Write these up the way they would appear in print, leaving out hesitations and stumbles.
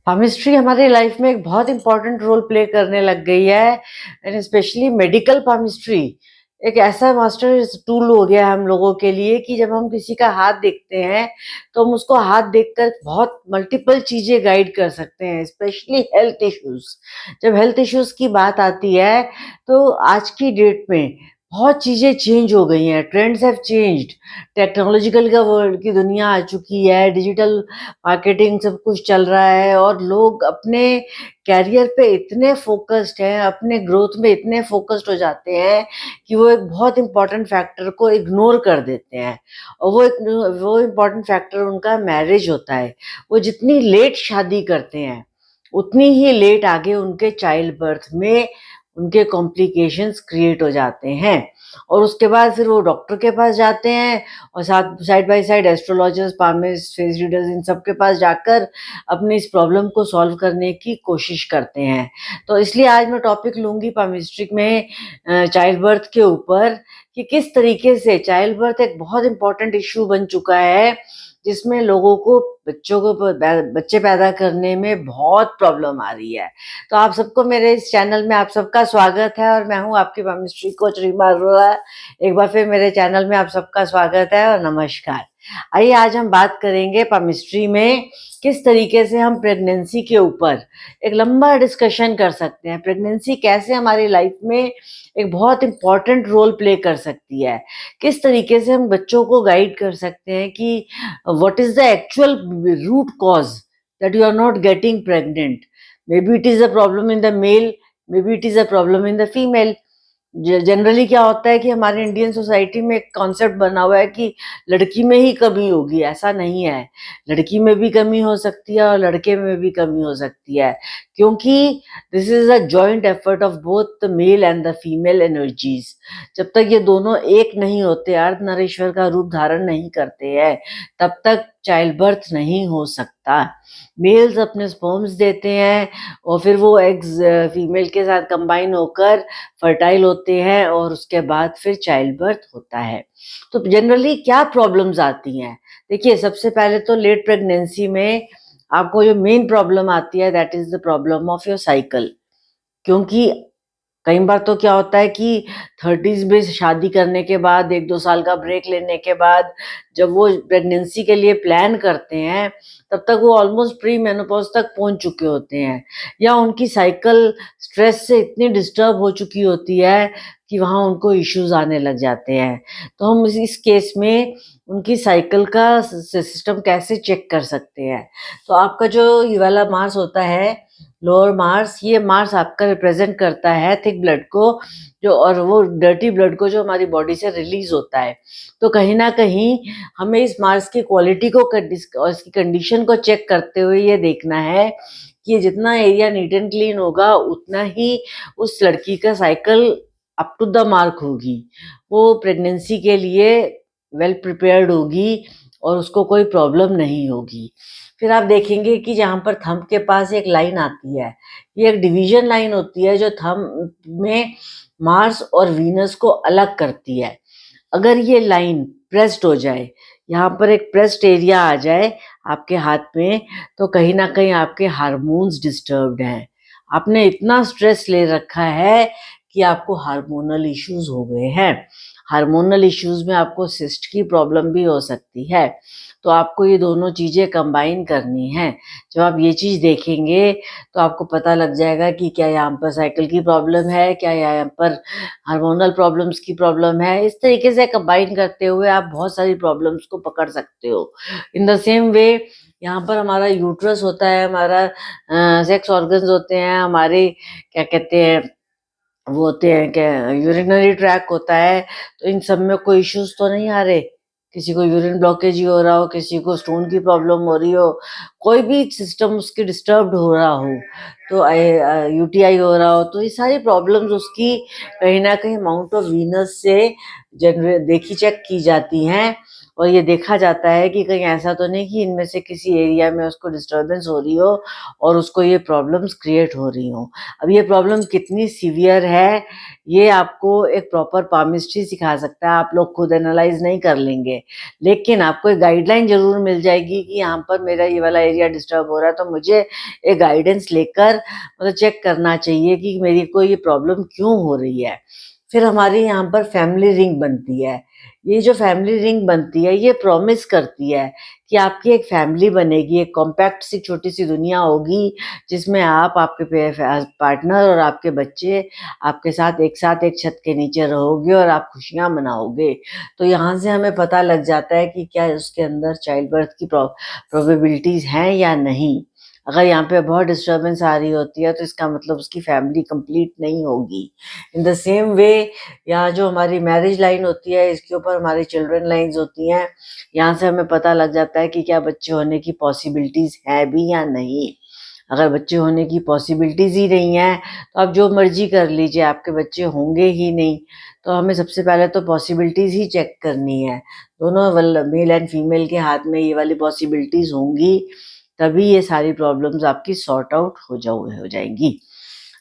Chemistry हमारी life में एक बहुत इम्पोर्टेंट रोल प्ले करने लग गई है एंड स्पेशली मेडिकल केमिस्ट्री एक ऐसा मास्टर टूल हो गया है हम लोगों के लिए कि जब हम किसी का हाथ देखते हैं तो हम उसको हाथ देखकर बहुत मल्टीपल चीजें गाइड कर सकते हैं, स्पेशली हेल्थ इश्यूज। जब हेल्थ इश्यूज की बात आती है तो आज की डेट में बहुत चीजें चेंज हो गई हैं, ट्रेंड्स हैव चेंज्ड। टेक्नोलॉजिकल का वर्ल्ड की दुनिया आ चुकी है, डिजिटल मार्केटिंग सब कुछ चल रहा है और लोग अपने कैरियर पे इतने फोकस्ड हैं, अपने ग्रोथ में इतने फोकस्ड हो जाते हैं कि वो एक बहुत इम्पोर्टेंट फैक्टर को इग्नोर कर देते हैं। और वो इम्पोर्टेंट फैक्टर उनका मैरिज होता है। वो जितनी लेट शादी करते हैं उतनी ही लेट आगे उनके चाइल्ड बर्थ में उनके कॉम्प्लिकेशंस क्रिएट हो जाते हैं। और उसके बाद फिर वो डॉक्टर के पास जाते हैं और साथ side by side astrologers, palmist, face readers, इन सब के पास जाकर अपनी इस प्रॉब्लम को सॉल्व करने की कोशिश करते हैं। तो इसलिए आज मैं टॉपिक लूंगी पामिस्ट्रिक में चाइल्ड बर्थ के ऊपर कि किस तरीके से चाइल्ड बर्थ एक बहुत इंपॉर्टेंट इश्यू बन चुका है, जिसमें लोगों को बच्चों को बच्चे पैदा करने में बहुत प्रॉब्लम आ रही है। तो आप सबको मेरे इस चैनल में आप सबका स्वागत है और मैं हूँ आपकी केमिस्ट्री कोच रीमा अरोड़ा। एक बार फिर मेरे चैनल में आप सबका स्वागत है और नमस्कार। आइए आज हम बात करेंगे केमिस्ट्री में किस तरीके से हम प्रेगनेंसी के ऊपर एक लंबा डिस्कशन कर सकते हैं। प्रेगनेंसी कैसे हमारी लाइफ में एक बहुत इंपॉर्टेंट रोल प्ले कर सकती है, किस तरीके से हम बच्चों को गाइड कर सकते हैं कि what is the actual root cause that you are not getting pregnant. Maybe it is a problem in the male, maybe it is a problem in the female. Generally क्या होता है कि हमारे इंडियन सोसाइटी में एक concept बना हुआ है कि लड़की में ही कमी होगी। ऐसा नहीं है, लड़की में भी कमी हो सकती है और लड़के में भी कमी हो सकती है, क्योंकि this is a joint effort of both the male and the female energies. जब तक ये दोनों एक नहीं होते, अर्धनारीश्वर का रूप धारण नहीं करते हैं, तब तक चाइल्ड बर्थ नहीं हो सकता। मेल्स अपने स्पर्म्स देते हैं और फिर वो एग्स फीमेल के साथ कंबाइन होकर फर्टाइल होते हैं और उसके बाद फिर चाइल्ड बर्थ होता है। तो जनरली क्या प्रॉब्लम्स आती हैं? देखिए, सबसे पहले तो लेट प्रेगनेंसी में आपको जो मेन प्रॉब्लम आती है that is the problem of your cycle. क्योंकि कई बार तो क्या होता है कि 30s में शादी करने के बाद 1-2 साल का ब्रेक लेने के बाद जब वो प्रेगनेंसी के लिए प्लान करते हैं, तब तक वो ऑलमोस्ट प्री मेनोपॉज तक पहुंच चुके होते हैं, या उनकी साइकिल स्ट्रेस से इतनी डिस्टर्ब हो चुकी होती है कि वहाँ उनको इश्यूज आने लग जाते हैं। तो हम इस केस में उनकी साइकिल का सिस्टम कैसे चेक कर सकते हैं? तो आपका जो ये वाला मास होता है, लोअर मार्स, ये मार्स आपका रिप्रेजेंट करता है थिक ब्लड को, जो और वो डर्टी ब्लड को जो हमारी बॉडी से रिलीज होता है। तो कहीं ना कहीं हमें इस मार्स की क्वालिटी को और इसकी कंडीशन को चेक करते हुए ये देखना है कि ये जितना एरिया नीट एंड क्लीन होगा उतना ही उस लड़की का cycle up to the mark होगी, वो प्रेगनेंसी के लिए वेल प्रिपेयर्ड होगी और उसको कोई प्रॉब्लम नहीं होगी। फिर आप देखेंगे कि जहाँ पर थंब के पास एक लाइन आती है, ये एक डिवीजन लाइन होती है जो थंब में मार्स और वीनस को अलग करती है। अगर ये लाइन प्रेस्ड हो जाए, यहाँ पर एक प्रेस्ड एरिया आ जाए आपके हाथ में, तो कहीं ना कहीं आपके हार्मोन्स डिस्टर्ब्ड हैं। आपने इतना स्ट्रेस ले रखा है कि आपको हार्मोनल इश्यूज हो गए हैं। हार्मोनल इश्यूज में आपको सिस्ट की प्रॉब्लम भी हो सकती है। तो आपको ये दोनों चीजें कंबाइन करनी है। जब आप ये चीज देखेंगे तो आपको पता लग जाएगा कि क्या यहाँ पर साइकिल की प्रॉब्लम है, क्या यहाँ पर हार्मोनल प्रॉब्लम्स की प्रॉब्लम है। इस तरीके से कंबाइन करते हुए आप बहुत सारी प्रॉब्लम्स को पकड़ सकते हो। इन द सेम वे यहाँ पर हमारा यूट्रस होता है, हमारा सेक्स ऑर्गन्स होते हैं, हमारे क्या कहते हैं वो होते हैं, क्या यूरिनरी ट्रैक होता है। तो इन सब में कोई इश्यूज तो नहीं आ रहे? किसी को यूरिन ब्लॉकेज ही हो रहा हो, किसी को स्टोन की प्रॉब्लम हो रही हो, कोई भी सिस्टम उसकी डिस्टर्ब्ड हो रहा हो, तो यूटीआई हो रहा हो, तो ये सारी प्रॉब्लम्स उसकी कहीं ना कहीं अमाउंट ऑफ वीनस से जनरेट देखी चेक की जाती हैं और ये देखा जाता है कि कहीं ऐसा तो नहीं कि इनमें से किसी एरिया में उसको डिस्टर्बेंस हो रही हो और उसको ये प्रॉब्लम्स क्रिएट हो रही हों। अब ये प्रॉब्लम कितनी सीवियर है, ये आपको एक प्रॉपर पामिस्ट्री सिखा सकता है, आप लोग खुद एनालाइज़ नहीं कर लेंगे। लेकिन आपको एक गाइडलाइन ज़रूर मिल जाएगी कि यहाँ पर मेरा ये वाला एरिया डिस्टर्ब हो रहा है, तो मुझे एक गाइडेंस लेकर मतलब चेक करना चाहिए कि मेरे को ये प्रॉब्लम क्यों हो रही है। फिर हमारे यहाँ पर फैमिली रिंग बनती है। ये जो फैमिली रिंग बनती है, ये प्रॉमिस करती है कि आपकी एक फैमिली बनेगी, एक कॉम्पैक्ट सी छोटी-सी दुनिया होगी, जिसमें आप, आपके पार्टनर और आपके बच्चे आपके साथ एक छत के नीचे रहोगे और आप खुशियाँ मनाओगे। तो यहाँ से हमें पता लग जाता है कि क्या उसके अंदर चाइल्ड बर्थ की प्रोबेबिलिटीज़ हैं या नहीं। अगर यहाँ पे बहुत डिस्टर्बेंस आ रही होती है, तो इसका मतलब उसकी फैमिली कंप्लीट नहीं होगी। इन द सेम वे यहाँ जो हमारी मैरिज लाइन होती है, इसके ऊपर हमारी चिल्ड्रन लाइन्स होती हैं। यहाँ से हमें पता लग जाता है कि क्या बच्चे होने की पॉसिबिलिटीज़ है भी या नहीं। अगर बच्चे होने की पॉसिबिलिटीज़ ही नहीं है, तो आप जो मर्ज़ी कर लीजिए, आपके बच्चे होंगे ही नहीं। तो हमें सबसे पहले तो पॉसिबिलिटीज़ ही चेक करनी है। दोनों मेल एंड फीमेल के हाथ में ये वाली पॉसिबिलिटीज़ होंगी, तभी ये सारी प्रॉब्लम्स आपकी सॉर्ट आउट हो जाएंगी।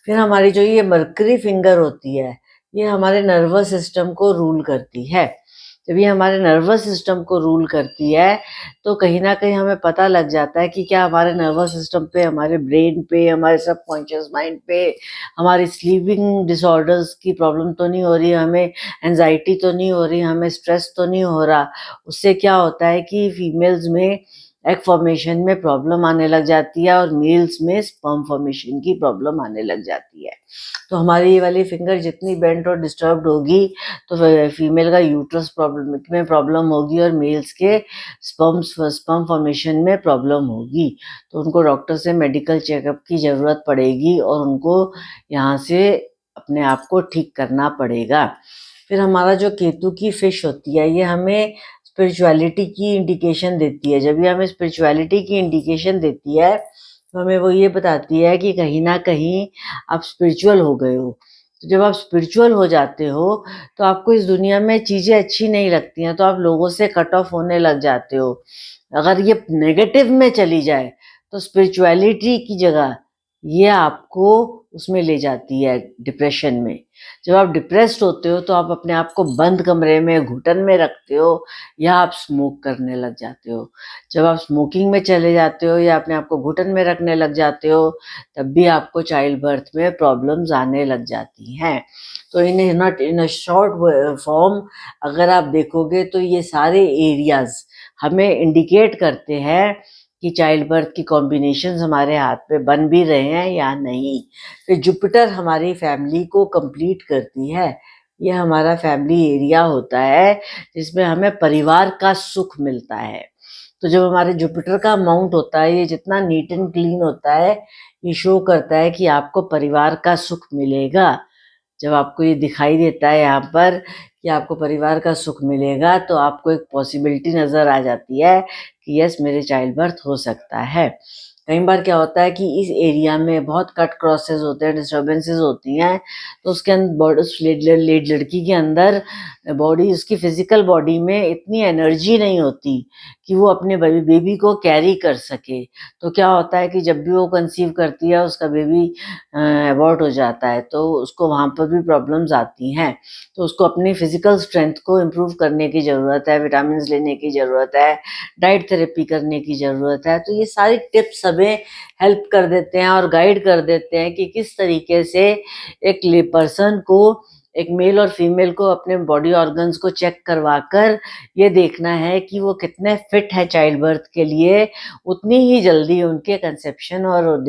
फिर हमारी जो ये मर्करी फिंगर होती है, ये हमारे नर्वस सिस्टम को रूल करती है। जब ये हमारे नर्वस सिस्टम को रूल करती है, तो कहीं न कहीं हमें पता लग जाता है कि क्या हमारे नर्वस सिस्टम पे, हमारे ब्रेन पे, हमारे सबकॉन्शियस माइंड पे, हमारी स्लीपिंग डिसऑर्डर्स की प्रॉब्लम तो नहीं हो रही, हमें एंग्ज़ायटी तो नहीं हो रही, हमें स्ट्रेस तो नहीं हो रहा। उससे क्या होता है कि फीमेल्स में एग फॉर्मेशन में प्रॉब्लम आने लग जाती है और मेल्स में स्पर्म फॉर्मेशन की प्रॉब्लम आने लग जाती है। तो हमारी ये वाली फिंगर जितनी बेंट और डिस्टर्ब्ड होगी, तो फीमेल का यूट्रस प्रॉब्लम में प्रॉब्लम होगी और मेल्स के स्पर्म फॉर्मेशन में प्रॉब्लम होगी। तो उनको डॉक्टर से मेडिकल चेकअप की ज़रूरत पड़ेगी और उनको यहाँ से अपने आप को ठीक करना पड़ेगा। फिर हमारा जो केतु की फिश होती है, ये हमें स्पिरिचुअलिटी की इंडिकेशन देती है। जब ये हमें स्पिरिचुअलिटी की इंडिकेशन देती है, तो हमें वो ये बताती है कि कहीं न कहीं आप स्पिरिचुअल हो गए हो। तो जब आप स्पिरिचुअल हो जाते हो, तो आपको इस दुनिया में चीज़ें अच्छी नहीं लगती हैं, तो आप लोगों से कट ऑफ होने लग जाते हो। अगर ये नेगेटिव में चली जाए, तो स्पिरिचुअलिटी की जगह ये आपको उसमें ले जाती है, डिप्रेशन में। जब आप डिप्रेस्ड होते हो, तो आप अपने आप को बंद कमरे में, घुटन में रखते हो या आप स्मोक करने लग जाते हो। जब आप स्मोकिंग में चले जाते हो या अपने आप को घुटन में रखने लग जाते हो, तब भी आपको चाइल्ड बर्थ में प्रॉब्लम्स आने लग जाती हैं। तो इन अ शॉर्ट फॉर्म अगर आप देखोगे, तो ये सारे एरियाज़ हमें इंडिकेट करते हैं कि चाइल्ड बर्थ की कॉम्बिनेशंस हमारे हाथ में बन भी रहे हैं या नहीं। फिर जुपिटर हमारी फैमिली को कंप्लीट करती है। ये हमारा फैमिली एरिया होता है, जिसमें हमें परिवार का सुख मिलता है। तो जब हमारे जुपिटर का माउंट होता है, ये जितना नीट एंड क्लीन होता है, ये शो करता है कि आपको परिवार का सुख मिलेगा। जब आपको ये दिखाई देता है यहाँ पर कि आपको परिवार का सुख मिलेगा, तो आपको एक पॉसिबिलिटी नज़र आ जाती है कि यस, मेरे चाइल्ड बर्थ हो सकता है। कई बार क्या होता है कि इस एरिया में बहुत कट क्रॉसेस होते हैं, डिस्टर्बेंसेस होती हैं, तो उसके अंदर उस लड़की के अंदर बॉडी, उसकी फिजिकल बॉडी में इतनी एनर्जी नहीं होती कि वो अपने बेबी को कैरी कर सके। तो क्या होता है कि जब भी वो कंसीव करती है, उसका बेबी अबॉर्ट हो जाता है, तो उसको वहाँ पर भी प्रॉब्लम्स आती हैं। तो उसको अपनी फिजिकल स्ट्रेंथ को इम्प्रूव करने की ज़रूरत है, विटामिन्स लेने की ज़रूरत है, डाइट थेरेपी करने की ज़रूरत है। तो ये सारी टिप्स हमें हेल्प कर देते हैं और गाइड कर देते हैं कि किस तरीके से एक ले पर्सन को, एक मेल और फीमेल को अपने बॉडी ऑर्गन्स को चेक करवाकर ये देखना है कि वो कितने फिट है चाइल्ड बर्थ के लिए। उतनी ही जल्दी उनके कंसेप्शन और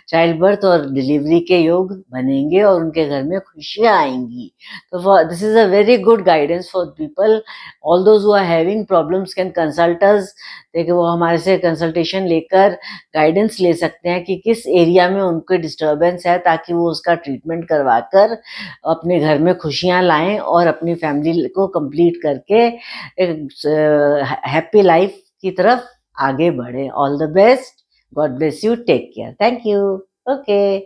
चाइल्ड बर्थ और डिलीवरी के योग बनेंगे और उनके घर में खुशियाँ आएँगी। तो this is a very good guidance for people. All those who are having problems can consult us. देखिए, वो हमारे से कंसल्टेशन लेकर गाइडेंस ले सकते हैं कि किस एरिया में उनको डिस्टर्बेंस है, ताकि वो उसका ट्रीटमेंट करवाकर अपने घर में खुशियाँ लाएँ और अपनी फैमिली को कंप्लीट करके एक हैप्पी लाइफ की तरफ आगे बढ़ें। All the best. God bless you. Take care. Thank you. Okay.